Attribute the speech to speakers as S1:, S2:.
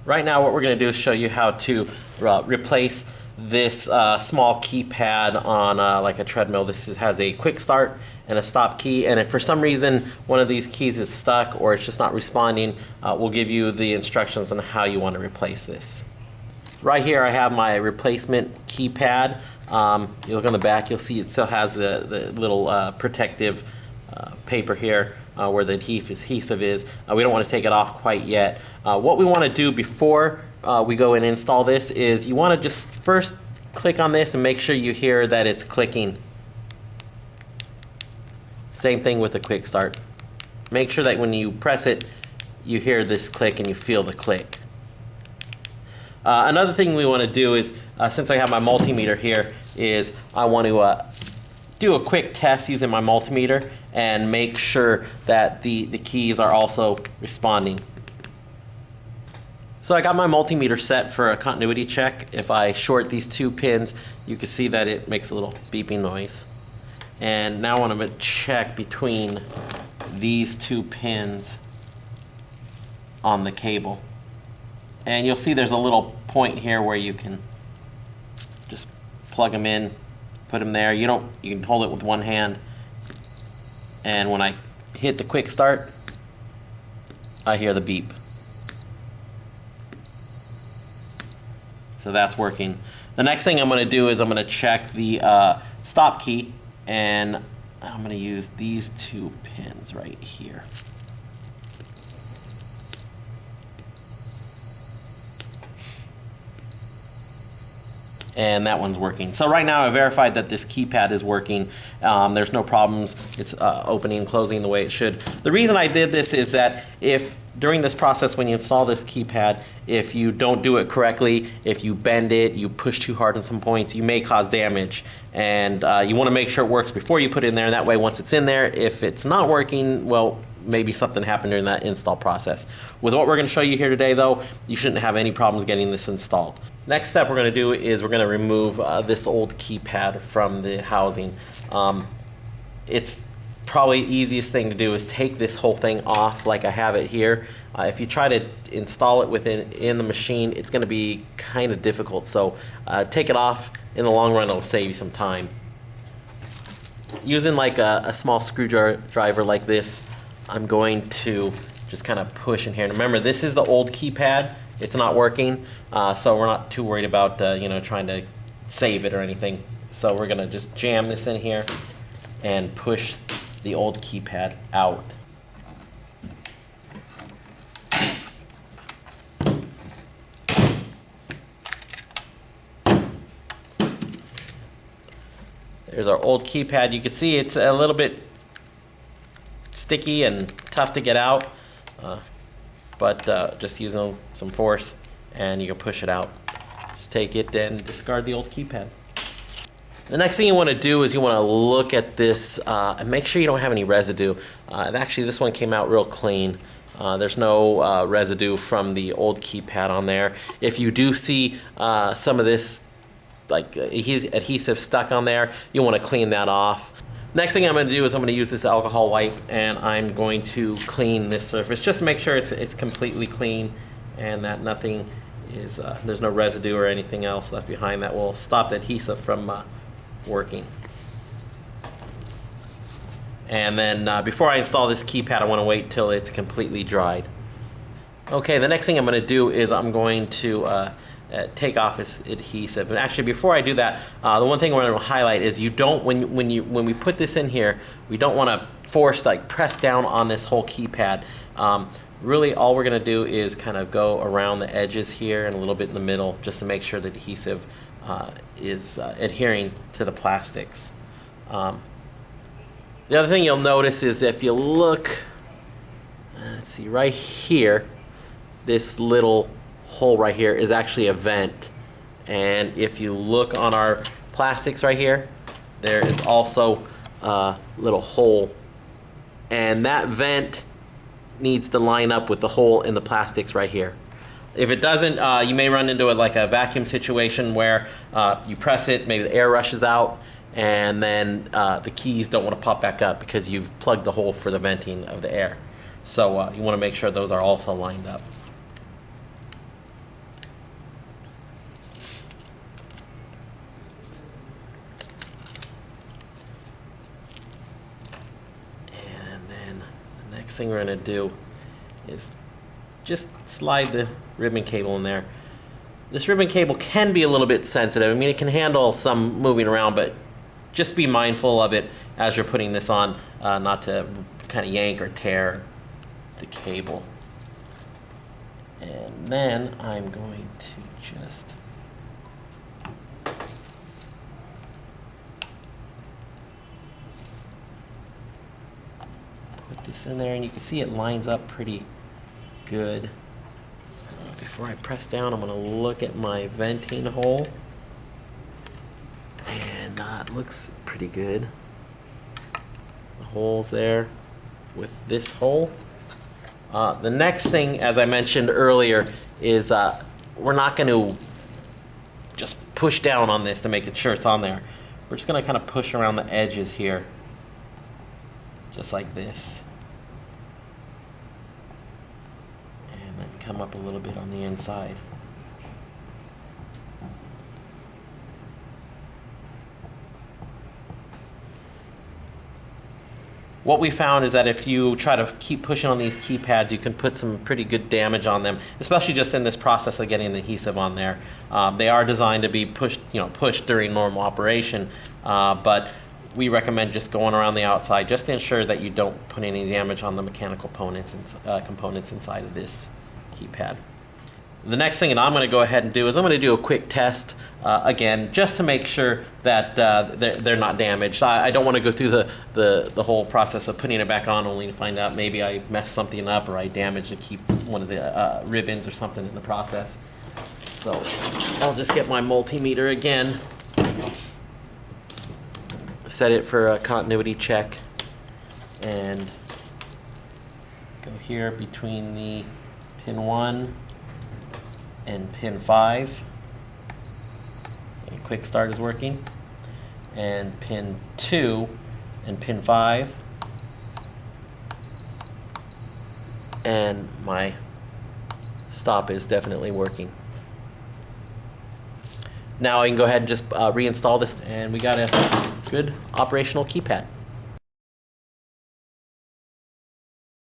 S1: Right now what we're going to do is show you how to replace this small keypad on like a treadmill. This has a quick start and a stop key, and if for some reason one of these keys is stuck or it's just not responding, we'll give you the instructions on how you want to replace this. Right here I have my replacement keypad. You look on the back, you'll see it still has the little protective paper here where the adhesive is. We don't want to take it off quite yet. What we want to do before we go and install this is you want to just first click on this and make sure you hear that it's clicking. Same thing with the quick start. Make sure that when you press it, you hear this click and you feel the click. Another thing we want to do is, since I have my multimeter here, is I want to do a quick test using my multimeter and make sure that the keys are also responding. So I got my multimeter set for a continuity check. If I short these two pins, you can see that it makes a little beeping noise. And now I want to check between these two pins on the cable. And you'll see there's a little point here where you can just plug them in, put them there. You can hold it with one hand. And when I hit the quick start, I hear the beep. So that's working. The next thing I'm going to do is I'm going to check the stop key, and I'm going to use these two pins right here. And that one's working. So right now I verified that this keypad is working. There's no problems. It's opening and closing the way it should. The reason I did this is that if during this process when you install this keypad, if you don't do it correctly, if you bend it, you push too hard on some points, you may cause damage. And you want to make sure it works before you put it in there. And that way once it's in there, if it's not working, well, maybe something happened during that install process. With what we're going to show you here today though, you shouldn't have any problems getting this installed. Next step we're going to do is we're going to remove this old keypad from the housing. It's probably the easiest thing to do is take this whole thing off like I have it here. If you try to install it in the machine, it's going to be kind of difficult. So take it off. In the long run, it'll save you some time. Using like a small screwdriver like this, I'm going to just kind of push in here. And remember, this is the old keypad. It's not working, so we're not too worried about trying to save it or anything. So we're gonna just jam this in here and push the old keypad out. There's our old keypad. You can see it's a little bit sticky and tough to get out. But just using some force and you can push it out. Just take it and discard the old keypad. The next thing you want to do is you want to look at this and make sure you don't have any residue. And actually this one came out real clean. There's no residue from the old keypad on there. If you do see some of this like adhesive stuck on there, you want to clean that off. Next thing I'm going to do is I'm going to use this alcohol wipe and I'm going to clean this surface just to make sure it's completely clean and that nothing is, there's no residue or anything else left behind that will stop the adhesive from working. And then before I install this keypad, I want to wait till it's completely dried. Okay, the next thing I'm going to do is I'm going to take off this adhesive. And actually, before I do that, the one thing I want to highlight is you don't, when we put this in here, we don't want to force, like press down on this whole keypad. Really, all we're going to do is kind of go around the edges here and a little bit in the middle, just to make sure the adhesive is adhering to the plastics. The other thing you'll notice is if you look, let's see, right here, this little hole right here is actually a vent, and if you look on our plastics right here, there is also a little hole, and that vent needs to line up with the hole in the plastics right here. If it doesn't, you may run into like a vacuum situation where you press it, maybe the air rushes out, and then the keys don't want to pop back up because you've plugged the hole for the venting of the air. So you want to make sure those are also lined up. next thing we're going to do is just slide the ribbon cable in there. This ribbon cable can be a little bit sensitive. I mean, it can handle some moving around, but just be mindful of it as you're putting this on, not to kind of yank or tear the cable. And then I'm going to just put this in there, and you can see it lines up pretty good. Before I press down, I'm going to look at my venting hole, and it looks pretty good. The holes there with this hole. The next thing, as I mentioned earlier, is we're not going to just push down on this to make sure it's on there. We're just going to kind of push around the edges here, just like this. And then come up a little bit on the inside. What we found is that if you try to keep pushing on these keypads, you can put some pretty good damage on them, especially just in this process of getting the adhesive on there. They are designed to be pushed during normal operation, but we recommend just going around the outside just to ensure that you don't put any damage on the mechanical components inside of this keypad. The next thing that I'm going to go ahead and do is I'm going to do a quick test again, just to make sure that they're not damaged. I don't want to go through the whole process of putting it back on only to find out maybe I messed something up or I damaged one of the ribbons or something in the process. So I'll just get my multimeter again, set it for a continuity check, and go here between the pin 1 and pin 5. And quick start is working. And pin 2 and pin 5. And my stop is definitely working. Now I can go ahead and just reinstall this, and we got a good operational keypad.